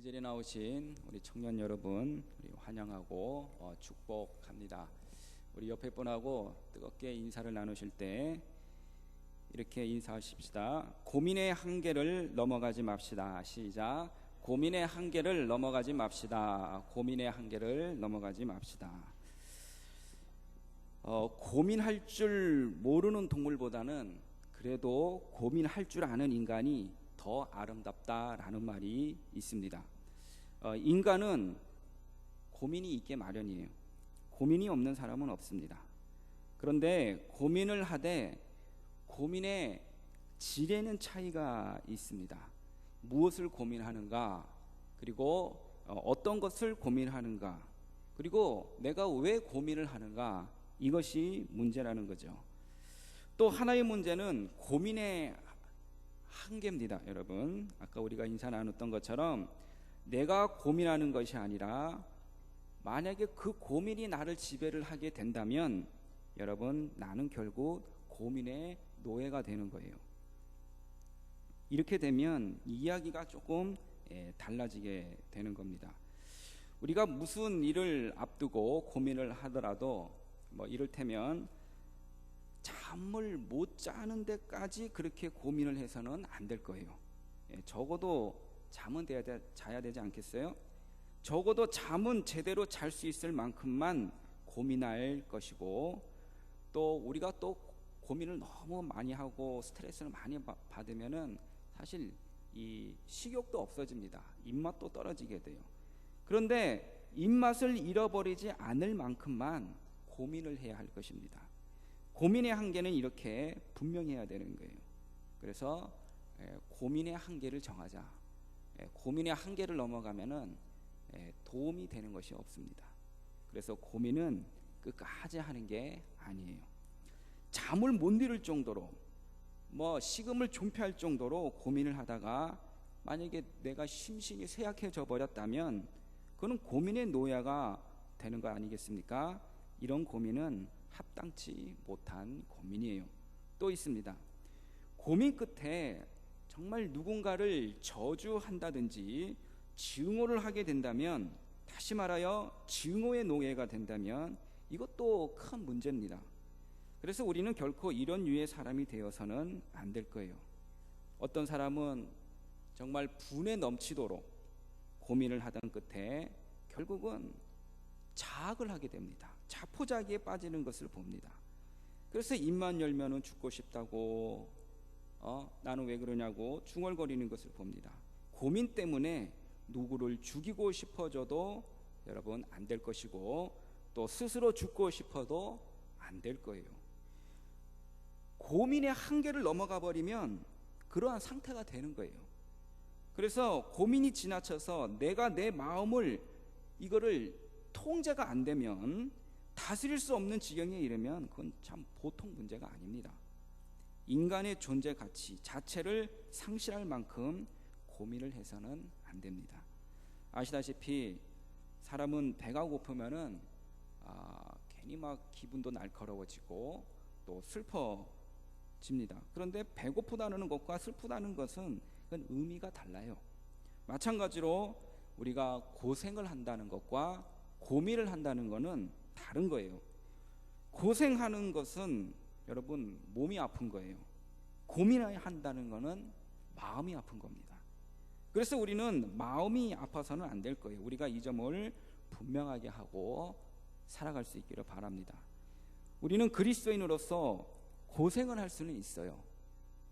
자리에 나오신 우리 청년 여러분, 우리 환영하고 축복합니다. 우리 옆에 분하고 뜨겁게 인사를 나누실 때 이렇게 인사하십시다. 고민의 한계를 넘어가지 맙시다. 시작. 고민의 한계를 넘어가지 맙시다. 고민의 한계를 넘어가지 맙시다. 고민할 줄 모르는 동물보다는 그래도 고민할 줄 아는 인간이 더 아름답다라는 말이 있습니다. 인간은 고민이 있게 마련이에요. 고민이 없는 사람은 없습니다. 그런데 고민을 하되 고민의 질에는 차이가 있습니다. 무엇을 고민하는가, 그리고 어떤 것을 고민하는가, 그리고 내가 왜 고민을 하는가, 이것이 문제라는 거죠. 또 하나의 문제는 고민의 한계입니다. 여러분, 아까 우리가 인사 나눴던 것처럼 내가 고민하는 것이 아니라 만약에 그 고민이 나를 지배를 하게 된다면 여러분, 나는 결국 고민의 노예가 되는 거예요. 이렇게 되면 이야기가 조금 달라지게 되는 겁니다. 우리가 무슨 일을 앞두고 고민을 하더라도 이를테면 잠을 못 자는 데까지 그렇게 고민을 해서는 안 될 거예요. 적어도 잠은 자야 되지 않겠어요? 적어도 잠은 제대로 잘 수 있을 만큼만 고민할 것이고, 또 우리가 또 고민을 너무 많이 하고 스트레스를 많이 받으면은 사실 이 식욕도 없어집니다. 입맛도 떨어지게 돼요. 그런데 입맛을 잃어버리지 않을 만큼만 고민을 해야 할 것입니다. 고민의 한계는 이렇게 분명해야 되는 거예요. 그래서 고민의 한계를 정하자. 고민의 한계를 넘어가면은 도움이 되는 것이 없습니다. 그래서 고민은 끝까지 하는 게 아니에요. 잠을 못 이룰 정도로 식음을 존폐할 정도로 고민을 하다가 만약에 내가 심신이 쇠약해져 버렸다면 그건 고민의 노예가 되는 거 아니겠습니까? 이런 고민은 합당치 못한 고민이에요. 또 있습니다. 고민 끝에 정말 누군가를 저주한다든지 증오를 하게 된다면, 다시 말하여 증오의 노예가 된다면 이것도 큰 문제입니다. 그래서 우리는 결코 이런 유의 사람이 되어서는 안 될 거예요. 어떤 사람은 정말 분에 넘치도록 고민을 하던 끝에 결국은 자학을 하게 됩니다. 자포자기에 빠지는 것을 봅니다. 그래서 입만 열면은 죽고 싶다고, 나는 왜 그러냐고 중얼거리는 것을 봅니다. 고민 때문에 누구를 죽이고 싶어져도 여러분 안 될 것이고, 또 스스로 죽고 싶어도 안 될 거예요. 고민의 한계를 넘어가 버리면 그러한 상태가 되는 거예요. 그래서 고민이 지나쳐서 내가 내 마음을 이거를 통제가 안 되면, 다스릴 수 없는 지경에 이르면 그건 참 보통 문제가 아닙니다. 인간의 존재 가치 자체를 상실할 만큼 고민을 해서는 안 됩니다. 아시다시피 사람은 배가 고프면은 괜히 기분도 날카로워지고 또 슬퍼집니다. 그런데 배고프다는 것과 슬프다는 것은 그건 의미가 달라요. 마찬가지로 우리가 고생을 한다는 것과 고민을 한다는 것은 다른 거예요. 고생하는 것은 여러분 몸이 아픈 거예요. 고민을 한다는 것은 마음이 아픈 겁니다. 그래서 우리는 마음이 아파서는 안 될 거예요. 우리가 이 점을 분명하게 하고 살아갈 수 있기를 바랍니다. 우리는 그리스도인으로서 고생을 할 수는 있어요.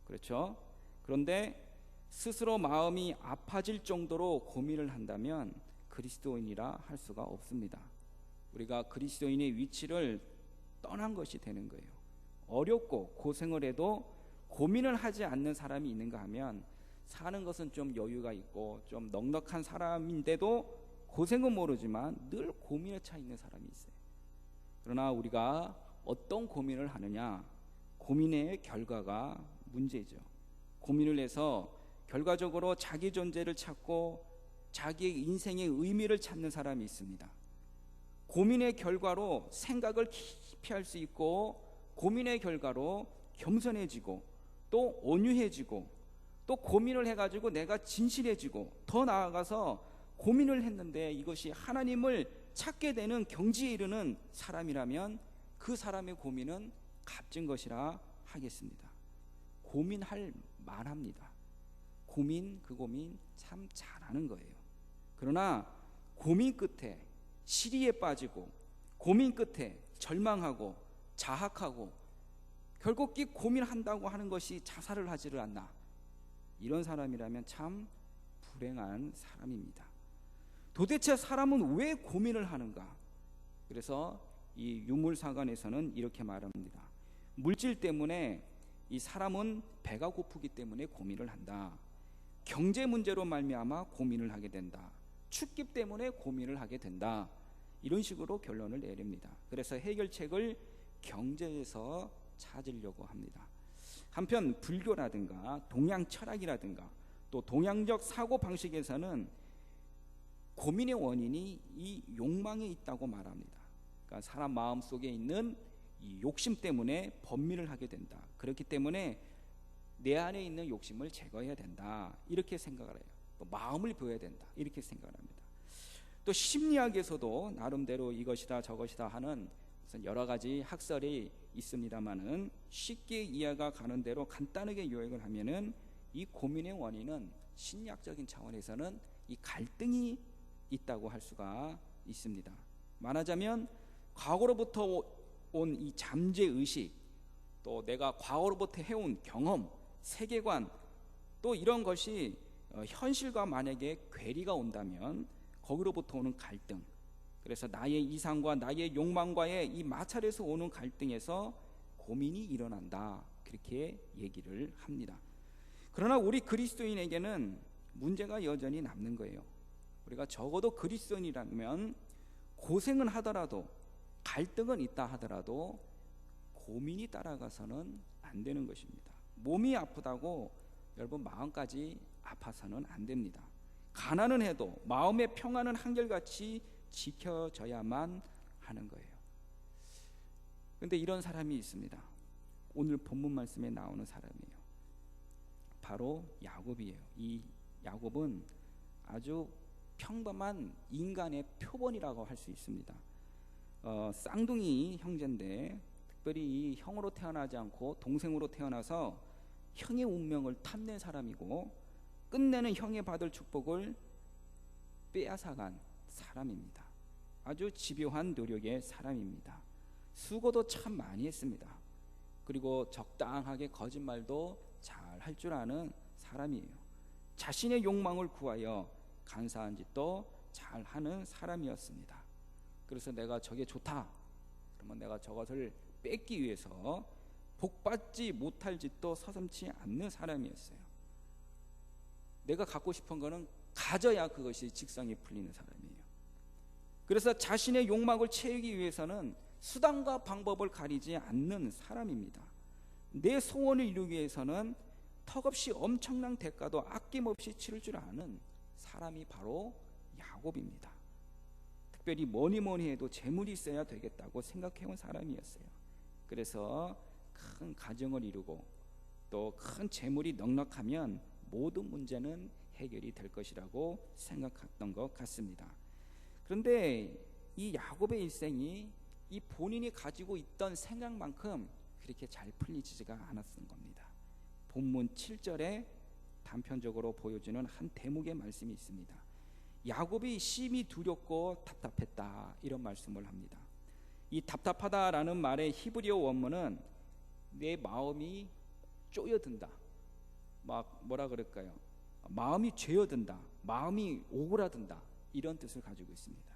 그렇죠? 그런데 스스로 마음이 아파질 정도로 고민을 한다면 그리스도인이라 할 수가 없습니다. 우리가 그리스도인의 위치를 떠난 것이 되는 거예요. 어렵고 고생을 해도 고민을 하지 않는 사람이 있는가 하면 사는 것은 좀 여유가 있고 좀 넉넉한 사람인데도 고생은 모르지만 늘 고민에 차 있는 사람이 있어요. 그러나 우리가 어떤 고민을 하느냐, 고민의 결과가 문제죠. 고민을 해서 결과적으로 자기 존재를 찾고 자기의 인생의 의미를 찾는 사람이 있습니다. 고민의 결과로 생각을 깊이 할 수 있고, 고민의 결과로 겸손해지고 또 온유해지고, 또 고민을 해가지고 내가 진실해지고, 더 나아가서 고민을 했는데 이것이 하나님을 찾게 되는 경지에 이르는 사람이라면 그 사람의 고민은 값진 것이라 하겠습니다. 고민할 만합니다. 그 고민 참 잘하는 거예요. 그러나 고민 끝에 시리에 빠지고 고민 끝에 절망하고 자학하고 결국 이 고민한다고 하는 것이 자살을 하지를 않나, 이런 사람이라면 참 불행한 사람입니다. 도대체 사람은 왜 고민을 하는가? 그래서 이 유물사관에서는 이렇게 말합니다. 물질 때문에 이 사람은 배가 고프기 때문에 고민을 한다. 경제 문제로 말미암아 고민을 하게 된다. 춥기 때문에 고민을 하게 된다. 이런 식으로 결론을 내립니다. 그래서 해결책을 경제에서 찾으려고 합니다. 한편 불교라든가 동양 철학이라든가 또 동양적 사고 방식에서는 고민의 원인이 이 욕망에 있다고 말합니다. 그러니까 사람 마음 속에 있는 이 욕심 때문에 범민을 하게 된다. 그렇기 때문에 내 안에 있는 욕심을 제거해야 된다, 이렇게 생각을 해요. 또 마음을 비워야 된다, 이렇게 생각을 합니다. 또 심리학에서도 나름대로 이것이다 저것이다 하는 여러 가지 학설이 있습니다만은 쉽게 이해가 가는 대로 간단하게 요약을 하면은 이 고민의 원인은 심리학적인 차원에서는 이 갈등이 있다고 할 수가 있습니다. 말하자면 과거로부터 온 이 잠재 의식, 또 내가 과거로부터 해온 경험, 세계관, 또 이런 것이 현실과 만약에 괴리가 온다면 거기로부터 오는 갈등, 그래서 나의 이상과 나의 욕망과의 이 마찰에서 오는 갈등에서 고민이 일어난다, 그렇게 얘기를 합니다. 그러나 우리 그리스도인에게는 문제가 여전히 남는 거예요. 우리가 적어도 그리스도인이라면 고생은 하더라도, 갈등은 있다 하더라도 고민이 따라가서는 안 되는 것입니다. 몸이 아프다고 여러분 마음까지 아파서는 안 됩니다. 가난은 해도 마음의 평안은 한결같이 지켜져야만 하는 거예요. 그런데 이런 사람이 있습니다. 오늘 본문 말씀에 나오는 사람이에요. 바로 야곱이에요. 이 야곱은 아주 평범한 인간의 표본이라고 할 수 있습니다. 쌍둥이 형제인데 특별히 이 형으로 태어나지 않고 동생으로 태어나서 형의 운명을 탐낸 사람이고 끝내는 형이 받을 축복을 빼앗아간 사람입니다. 아주 집요한 노력의 사람입니다. 수고도 참 많이 했습니다. 그리고 적당하게 거짓말도 잘 할 줄 아는 사람이에요. 자신의 욕망을 구하여 간사한 짓도 잘 하는 사람이었습니다. 그래서 내가 저게 좋다 그러면 내가 저것을 뺏기 위해서 복받지 못할 짓도 서슴지 않는 사람이었어요. 내가 갖고 싶은 거는 가져야 그것이 직성이 풀리는 사람이에요. 그래서 자신의 욕망을 채우기 위해서는 수단과 방법을 가리지 않는 사람입니다. 내 소원을 이루기 위해서는 턱없이 엄청난 대가도 아낌없이 치를 줄 아는 사람이 바로 야곱입니다. 특별히 뭐니 해도 재물이 있어야 되겠다고 생각해온 사람이었어요. 그래서 큰 가정을 이루고 또 큰 재물이 넉넉하면 모든 문제는 해결이 될 것이라고 생각했던 것 같습니다. 그런데 이 야곱의 일생이 이 본인이 가지고 있던 생각만큼 그렇게 잘 풀리지가 않았던 겁니다. 본문 7절에 단편적으로 보여주는 한 대목의 말씀이 있습니다. 야곱이 심히 두렵고 답답했다, 이런 말씀을 합니다. 이 답답하다라는 말의 히브리어 원문은 내 마음이 쪼여든다, 막 뭐라 그럴까요? 마음이 죄어든다, 마음이 오그라든다, 이런 뜻을 가지고 있습니다.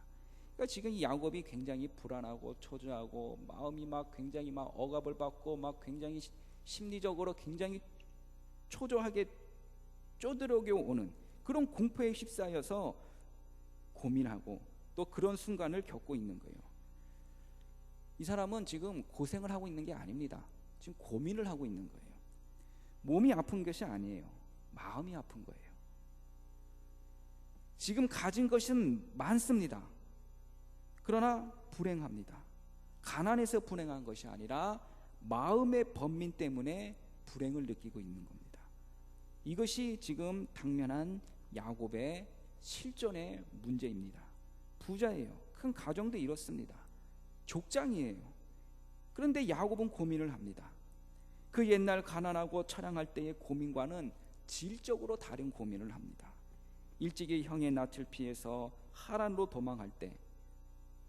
그러니까 지금 이 야곱이 굉장히 불안하고 초조하고 마음이 막 굉장히 막 억압을 받고 막 굉장히 심리적으로 굉장히 초조하게 쪼들어게 오는 그런 공포에 휩싸여서 고민하고 또 그런 순간을 겪고 있는 거예요. 이 사람은 지금 고생을 하고 있는 게 아닙니다. 지금 고민을 하고 있는 거예요. 몸이 아픈 것이 아니에요. 마음이 아픈 거예요. 지금 가진 것은 많습니다. 그러나 불행합니다. 가난해서 불행한 것이 아니라 마음의 번민 때문에 불행을 느끼고 있는 겁니다. 이것이 지금 당면한 야곱의 실존의 문제입니다. 부자예요. 큰 가정도 이렇습니다. 족장이에요. 그런데 야곱은 고민을 합니다. 그 옛날 가난하고 처량할 때의 고민과는 질적으로 다른 고민을 합니다. 일찍이 형의 낯을 피해서 하란으로 도망할 때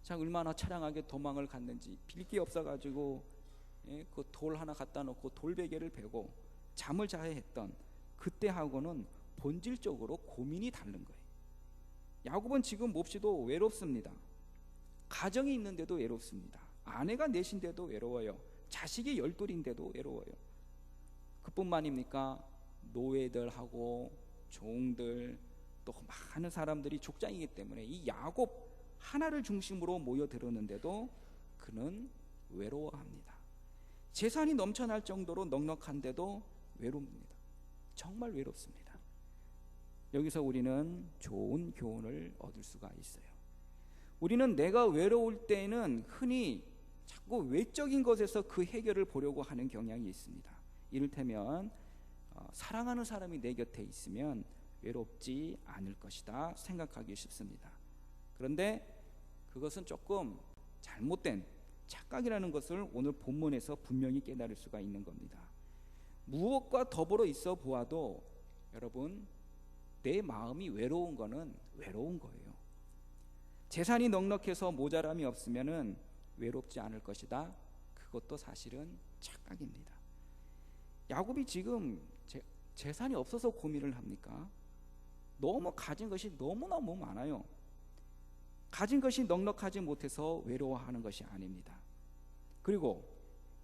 자 얼마나 처량하게 도망을 갔는지, 빌 게 없어가지고 그 돌 하나 갖다 놓고 돌베개를 베고 잠을 자야 했던 그때하고는 본질적으로 고민이 다른 거예요. 야곱은 지금 몹시도 외롭습니다. 가정이 있는데도 외롭습니다. 아내가 넷인데도 외로워요. 자식이 12인데도 외로워요. 그뿐만입니까? 노예들하고 종들 또 많은 사람들이 족장이기 때문에 이 야곱 하나를 중심으로 모여들었는데도 그는 외로워합니다. 재산이 넘쳐날 정도로 넉넉한데도 외롭습니다. 정말 외롭습니다. 여기서 우리는 좋은 교훈을 얻을 수가 있어요. 우리는 내가 외로울 때에는 흔히 자꾸 외적인 것에서 그 해결을 보려고 하는 경향이 있습니다. 이를테면 사랑하는 사람이 내 곁에 있으면 외롭지 않을 것이다 생각하기 쉽습니다. 그런데 그것은 조금 잘못된 착각이라는 것을 오늘 본문에서 분명히 깨달을 수가 있는 겁니다. 무엇과 더불어 있어 보아도 여러분, 내 마음이 외로운 거는 외로운 거예요. 재산이 넉넉해서 모자람이 없으면은 외롭지 않을 것이다. 그것도 사실은 착각입니다. 야곱이 지금 재산이 없어서 고민을 합니까? 너무 가진 것이 너무너무 많아요. 가진 것이 넉넉하지 못해서 외로워하는 것이 아닙니다. 그리고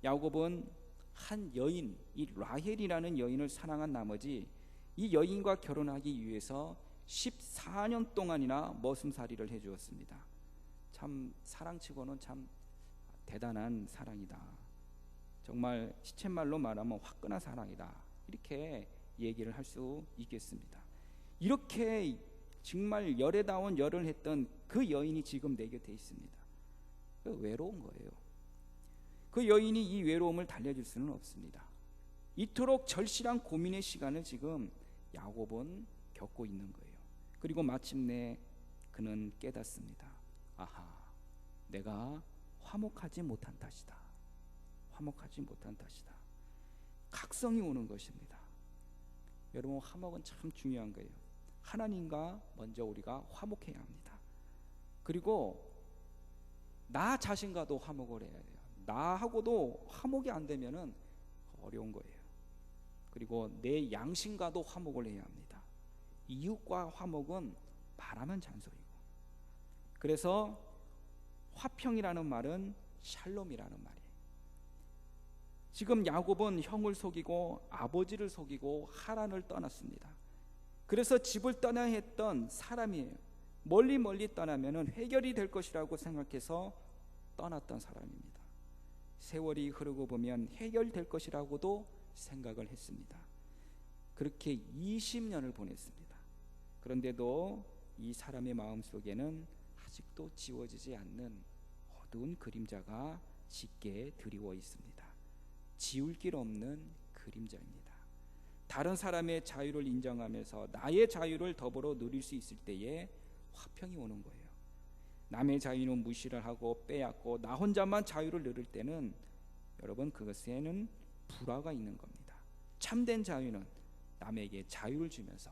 야곱은 한 여인, 이 라헬이라는 여인을 사랑한 나머지 이 여인과 결혼하기 위해서 14년 동안이나 머슴살이를 해주었습니다. 참 사랑치고는 참 대단한 사랑이다. 정말 시쳇말로 말하면 화끈한 사랑이다. 이렇게 얘기를 할 수 있겠습니다. 이렇게 정말 열애다운 열을 했던 그 여인이 지금 내 곁에 있습니다. 외로운 거예요. 그 여인이 이 외로움을 달래줄 수는 없습니다. 이토록 절실한 고민의 시간을 지금 야곱은 겪고 있는 거예요. 그리고 마침내 그는 깨닫습니다. 아하, 내가 화목하지 못한 탓이다. 화목하지 못한 탓이다. 각성이 오는 것입니다. 여러분, 화목은 참 중요한 거예요. 하나님과 먼저 우리가 화목해야 합니다. 그리고 나 자신과도 화목을 해야 돼요. 나하고도 화목이 안 되면은 어려운 거예요. 그리고 내 양심과도 화목을 해야 합니다. 이웃과 화목은 말하면 잔소리고. 그래서 화평이라는 말은 샬롬이라는 말이에요. 지금 야곱은 형을 속이고 아버지를 속이고 하란을 떠났습니다. 그래서 집을 떠나야 했던 사람이에요. 멀리 떠나면 해결이 될 것이라고 생각해서 떠났던 사람입니다. 세월이 흐르고 보면 해결될 것이라고도 생각을 했습니다. 그렇게 20년을 보냈습니다. 그런데도 이 사람의 마음속에는 아직도 지워지지 않는 어두운 그림자가 짙게 드리워 있습니다. 지울 길 없는 그림자입니다. 다른 사람의 자유를 인정하면서 나의 자유를 더불어 누릴 수 있을 때에 화평이 오는 거예요. 남의 자유는 무시를 하고 빼앗고 나 혼자만 자유를 누릴 때는 여러분, 그것에는 불화가 있는 겁니다. 참된 자유는 남에게 자유를 주면서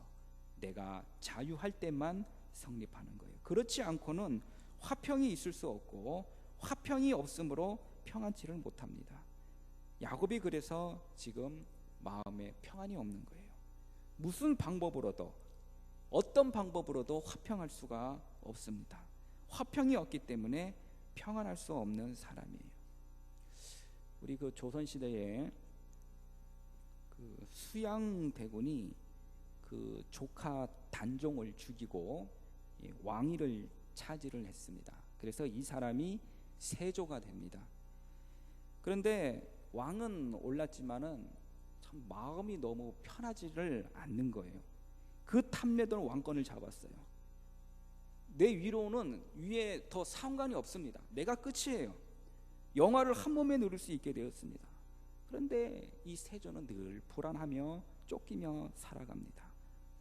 내가 자유할 때만 성립하는 거예요. 그렇지 않고는 화평이 있을 수 없고 화평이 없으므로 평안치를 못합니다. 야곱이 그래서 지금 마음에 평안이 없는 거예요. 무슨 방법으로도, 어떤 방법으로도 화평할 수가 없습니다. 화평이 없기 때문에 평안할 수 없는 사람이에요. 우리 그 조선시대에 그 수양대군이 그 조카 단종을 죽이고 왕위를 차지를 했습니다. 그래서 이 사람이 세조가 됩니다. 그런데 왕은 올랐지만은 참 마음이 너무 편하지를 않는 거예요. 그 탐내던 왕권을 잡았어요. 내 위로는 위에 더 상관이 없습니다. 내가 끝이에요. 영화를 한 몸에 누릴 수 있게 되었습니다. 그런데 이 세조는 늘 불안하며 쫓기며 살아갑니다.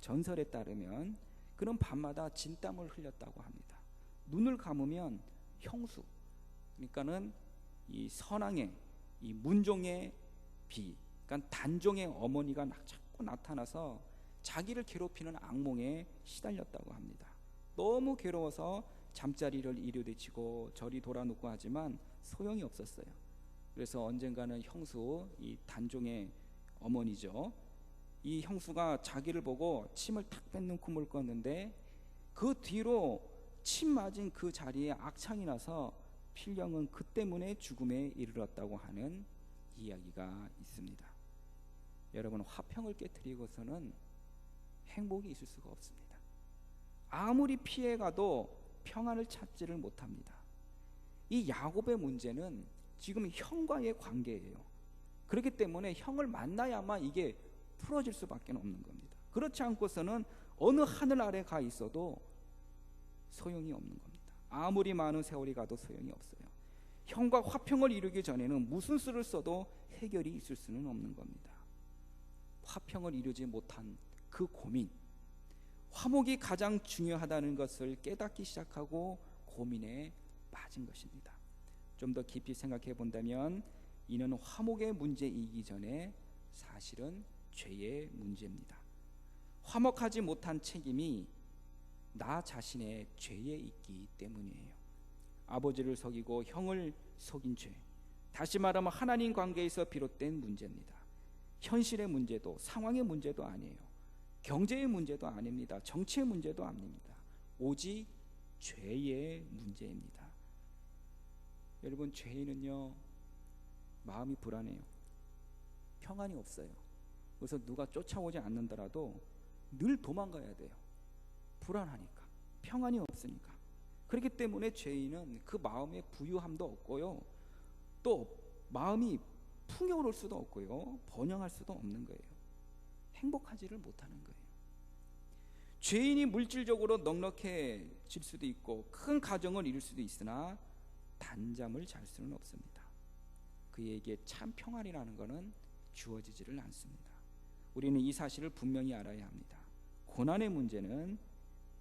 전설에 따르면 그는 밤마다 진땀을 흘렸다고 합니다. 눈을 감으면 형수, 그러니까는 이 선왕의, 이 문종의 비, 그러니까 단종의 어머니가 자꾸 나타나서 자기를 괴롭히는 악몽에 시달렸다고 합니다. 너무 괴로워서 잠자리를 이루되치고 저리 돌아눕고 하지만 소용이 없었어요. 그래서 언젠가는 형수, 이 단종의 어머니죠, 이 형수가 자기를 보고 침을 탁 뱉는 꿈을 꿨는데 그 뒤로 침 맞은 그 자리에 악창이 나서 필령은 그 때문에 죽음에 이르렀다고 하는 이야기가 있습니다. 여러분, 화평을 깨뜨리고서는 행복이 있을 수가 없습니다. 아무리 피해가도 평안을 찾지를 못합니다. 이 야곱의 문제는 지금 형과의 관계예요. 그렇기 때문에 형을 만나야만 이게 풀어질 수밖에 없는 겁니다. 그렇지 않고서는 어느 하늘 아래 가 있어도 소용이 없는 겁니다. 아무리 많은 세월이 가도 소용이 없어요. 형과 화평을 이루기 전에는 무슨 수를 써도 해결이 있을 수는 없는 겁니다. 화평을 이루지 못한 그 고민, 화목이 가장 중요하다는 것을 깨닫기 시작하고 고민에 빠진 것입니다. 좀 더 깊이 생각해 본다면 이는 화목의 문제이기 전에 사실은 죄의 문제입니다. 화목하지 못한 책임이 나 자신의 죄에 있기 때문이에요. 아버지를 속이고 형을 속인 죄, 다시 말하면 하나님 관계에서 비롯된 문제입니다. 현실의 문제도 상황의 문제도 아니에요. 경제의 문제도 아닙니다. 정치의 문제도 아닙니다. 오직 죄의 문제입니다. 여러분, 죄인은요 마음이 불안해요. 평안이 없어요. 그래서 누가 쫓아오지 않는다라도 늘 도망가야 돼요. 불안하니까, 평안이 없으니까. 그렇기 때문에 죄인은 그 마음에 부유함도 없고요, 또 마음이 풍요로울 수도 없고요, 번영할 수도 없는 거예요. 행복하지를 못하는 거예요. 죄인이 물질적으로 넉넉해질 수도 있고 큰 가정을 이룰 수도 있으나 단잠을 잘 수는 없습니다. 그에게 참 평안이라는 것은 주어지지를 않습니다. 우리는 이 사실을 분명히 알아야 합니다. 고난의 문제는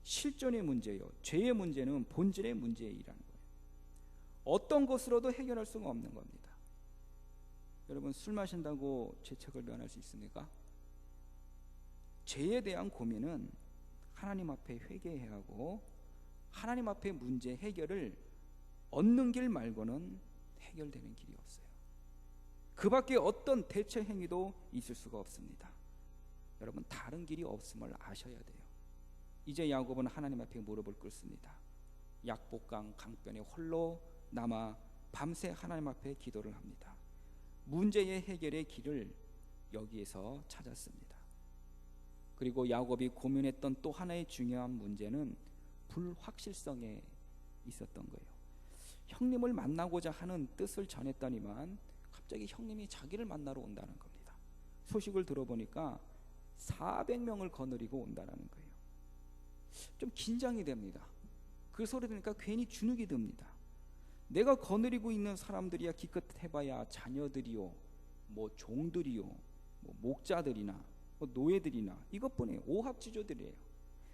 실존의 문제요, 죄의 문제는 본질의 문제이라는 거예요. 어떤 것으로도 해결할 수가 없는 겁니다. 여러분, 술 마신다고 죄책을 면할 수 있습니까? 죄에 대한 고민은 하나님 앞에 회개해야 하고 하나님 앞에 문제 해결을 얻는 길 말고는 해결되는 길이 없어요. 그 밖에 어떤 대처 행위도 있을 수가 없습니다. 여러분, 다른 길이 없음을 아셔야 돼요. 이제 야곱은 하나님 앞에 무릎을 꿇습니다. 약복강 강변에 홀로 남아 밤새 하나님 앞에 기도를 합니다. 문제의 해결의 길을 여기에서 찾았습니다. 그리고 야곱이 고민했던 또 하나의 중요한 문제는 불확실성에 있었던 거예요. 형님을 만나고자 하는 뜻을 전했더니만 갑자기 형님이 자기를 만나러 온다는 겁니다. 소식을 들어보니까 400명을 거느리고 온다는 거예요. 좀 긴장이 됩니다. 그 소리 들으니까 괜히 주눅이 듭니다. 내가 거느리고 있는 사람들이야 기껏 해봐야 자녀들이요, 뭐 종들이요, 뭐 목자들이나 뭐 노예들이나 이것뿐이에요. 오합지졸들이에요.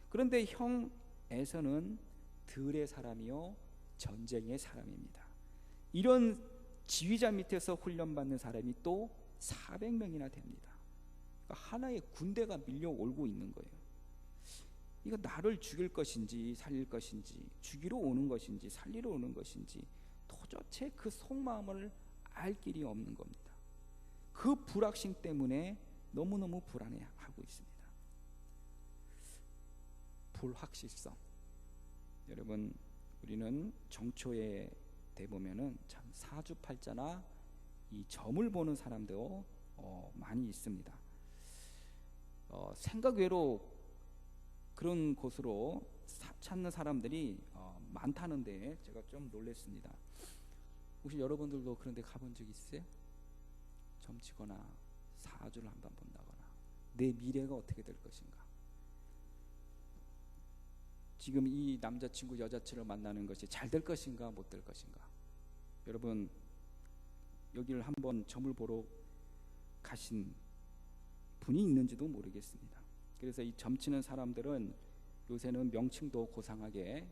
그런데 형 에서는 들의 사람이요 전쟁의 사람입니다. 이런 지휘자 밑에서 훈련받는 사람이 또 400명이나 됩니다. 그러니까 하나의 군대가 밀려오고 있는 거예요. 이거 나를 죽일 것인지 살릴 것인지, 죽이러 오는 것인지 살리러 오는 것인지 도대체 그 속마음을 알 길이 없는 겁니다. 그 불확신 때문에 너무너무 불안해하고 있습니다. 불확실성. 여러분, 우리는 정초에 대보면은 참 사주팔자나 이 점을 보는 사람도 많이 있습니다. 생각 외로 그런 곳으로 찾는 사람들이 많다는데 제가 좀 놀랐습니다. 혹시 여러분들도 그런 데 가본 적 있으세요? 점치거나 사주를 한번 본다거나 내 미래가 어떻게 될 것인가, 지금 이 남자친구 여자친구를 만나는 것이 잘 될 것인가 못 될 것인가. 여러분, 여기를 한번 점을 보러 가신 분이 있는지도 모르겠습니다. 그래서 이 점치는 사람들은 요새는 명칭도 고상하게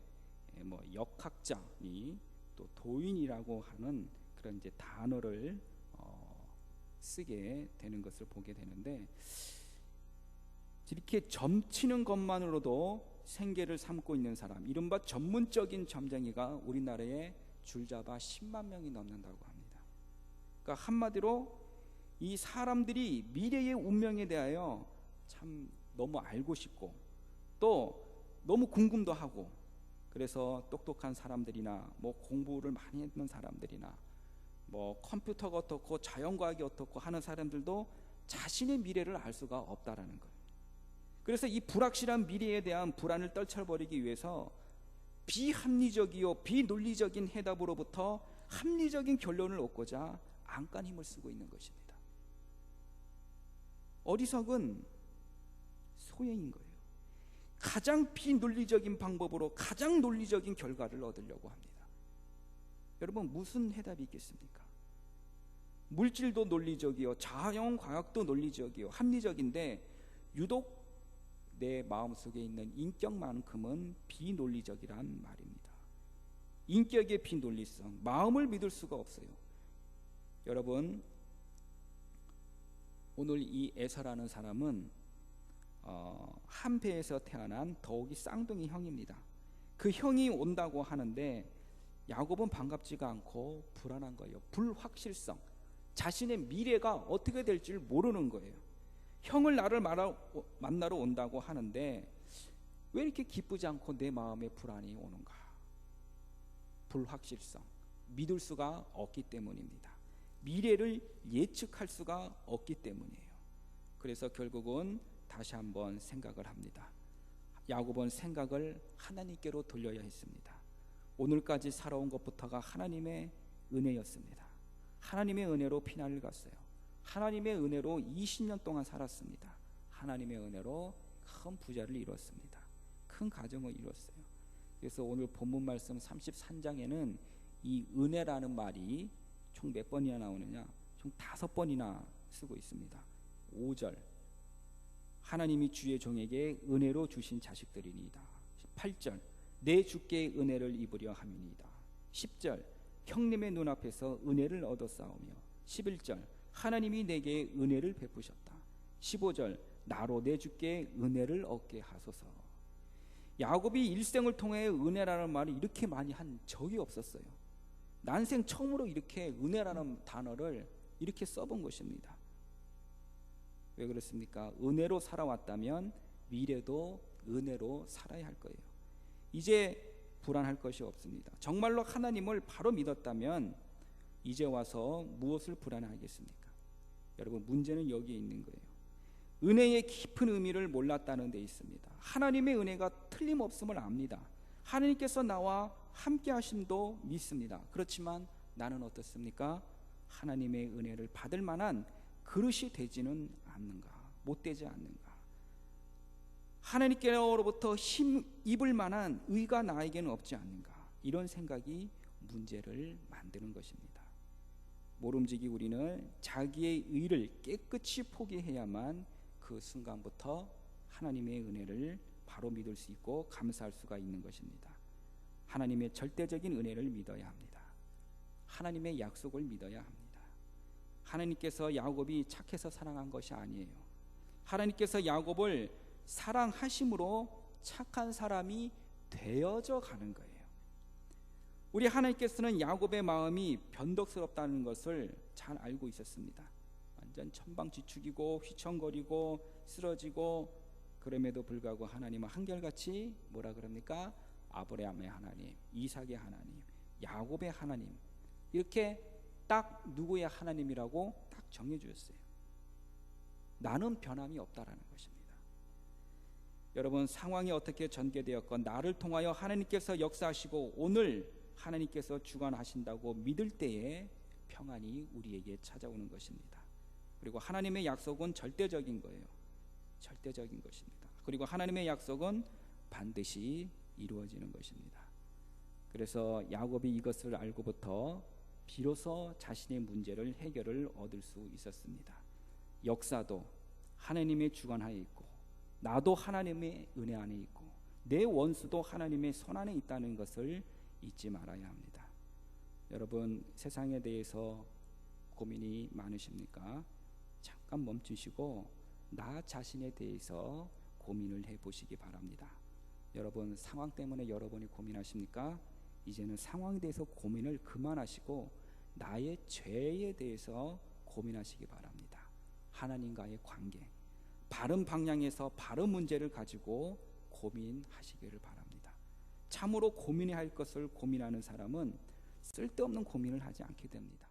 뭐 역학자니 또 도인이라고 하는 그런 이제 단어를 쓰게 되는 것을 보게 되는데, 이렇게 점치는 것만으로도 생계를 삼고 있는 사람, 이른바 전문적인 점쟁이가 우리나라에 줄잡아 10만 명이 넘는다고 합니다. 그러니까 한마디로 이 사람들이 미래의 운명에 대하여 참 너무 알고 싶고 또 너무 궁금도 하고, 그래서 똑똑한 사람들이나 뭐 공부를 많이 했는 사람들이나 뭐 컴퓨터가 어떻고 자연과학이 어떻고 하는 사람들도 자신의 미래를 알 수가 없다라는 거예요. 그래서 이 불확실한 미래에 대한 불안을 떨쳐버리기 위해서 비합리적이요 비논리적인 해답으로부터 합리적인 결론을 얻고자 안간 힘을 쓰고 있는 것입니다. 어리석은 소행인 거예요. 가장 비논리적인 방법으로 가장 논리적인 결과를 얻으려고 합니다. 여러분, 무슨 해답이 있겠습니까? 물질도 논리적이요, 자연과학도 논리적이요, 합리적인데 유독 내 마음속에 있는 인격만큼은 비논리적이란 말입니다. 인격의 비논리성, 마음을 믿을 수가 없어요. 여러분, 오늘 이 에서라는 사람은 한 배에서 태어난 더욱이 쌍둥이 형입니다. 그 형이 온다고 하는데 야곱은 반갑지가 않고 불안한 거예요. 불확실성, 자신의 미래가 어떻게 될지 모르는 거예요. 형을 나를 만나러 온다고 하는데 왜 이렇게 기쁘지 않고 내 마음에 불안이 오는가? 불확실성, 믿을 수가 없기 때문입니다. 미래를 예측할 수가 없기 때문이에요. 그래서 결국은 다시 한번 생각을 합니다. 야곱은 생각을 하나님께로 돌려야 했습니다. 오늘까지 살아온 것부터가 하나님의 은혜였습니다. 하나님의 은혜로 피난을 갔어요. 하나님의 은혜로 20년 동안 살았습니다. 하나님의 은혜로 큰 부자를 이뤘습니다. 큰 가정을 이뤘어요. 그래서 오늘 본문 말씀 33장에는 이 은혜라는 말이 총 몇 번이나 나오느냐? 총 5번이나 쓰고 있습니다. 5절, 하나님이 주의 종에게 은혜로 주신 자식들이니이다. 8절, 내 주께 은혜를 입으려 함이니이다. 10절, 형님의 눈앞에서 은혜를 얻었사오며. 11절, 하나님이 내게 은혜를 베푸셨다. 15절, 나로 내 주께 은혜를 얻게 하소서. 야곱이 일생을 통해 은혜라는 말을 이렇게 많이 한 적이 없었어요. 난생 처음으로 이렇게 은혜라는 단어를 이렇게 써본 것입니다. 왜 그렇습니까? 은혜로 살아왔다면 미래도 은혜로 살아야 할 거예요. 이제 불안할 것이 없습니다. 정말로 하나님을 바로 믿었다면 이제 와서 무엇을 불안하겠습니까? 여러분, 문제는 여기에 있는 거예요. 은혜의 깊은 의미를 몰랐다는 데 있습니다. 하나님의 은혜가 틀림없음을 압니다. 하나님께서 나와 함께 하심도 믿습니다. 그렇지만 나는 어떻습니까? 하나님의 은혜를 받을 만한 그릇이 되지는 않는가? 못 되지 않는가? 하나님께로부터 힘 입을 만한 의가 나에게는 없지 않는가? 이런 생각이 문제를 만드는 것입니다. 모름지기 우리는 자기의 의를 깨끗이 포기해야만 그 순간부터 하나님의 은혜를 바로 믿을 수 있고 감사할 수가 있는 것입니다. 하나님의 절대적인 은혜를 믿어야 합니다. 하나님의 약속을 믿어야 합니다. 하나님께서 야곱이 착해서 사랑한 것이 아니에요. 하나님께서 야곱을 사랑하심으로 착한 사람이 되어져 가는 거예요. 우리 하나님께서는 야곱의 마음이 변덕스럽다는 것을 잘 알고 있었습니다. 완전 천방지축이고 휘청거리고 쓰러지고, 그럼에도 불구하고 하나님은 한결같이 뭐라 그럽니까? 아브라함의 하나님, 이삭의 하나님, 야곱의 하나님, 이렇게 딱 누구의 하나님이라고 딱 정해 주셨어요. 나는 변함이 없다라는 것입니다. 여러분, 상황이 어떻게 전개되었건 나를 통하여 하나님께서 역사하시고 오늘 하나님께서 주관하신다고 믿을 때에 평안이 우리에게 찾아오는 것입니다. 그리고 하나님의 약속은 절대적인 거예요. 절대적인 것입니다. 그리고 하나님의 약속은 반드시 이루어지는 것입니다. 그래서 야곱이 이것을 알고부터 비로소 자신의 문제를 해결을 얻을 수 있었습니다. 역사도 하나님의 주관하에 있고 나도 하나님의 은혜 안에 있고 내 원수도 하나님의 손안에 있다는 것을 잊지 말아야 합니다. 여러분, 세상에 대해서 고민이 많으십니까? 잠깐 멈추시고 나 자신에 대해서 고민을 해보시기 바랍니다. 여러분, 상황 때문에 여러분이 고민하십니까? 이제는 상황에 대해서 고민을 그만하시고 나의 죄에 대해서 고민하시기 바랍니다. 하나님과의 관계, 바른 방향에서 바른 문제를 가지고 고민하시기를 바랍니다. 참으로 고민해야 할 것을 고민하는 사람은 쓸데없는 고민을 하지 않게 됩니다.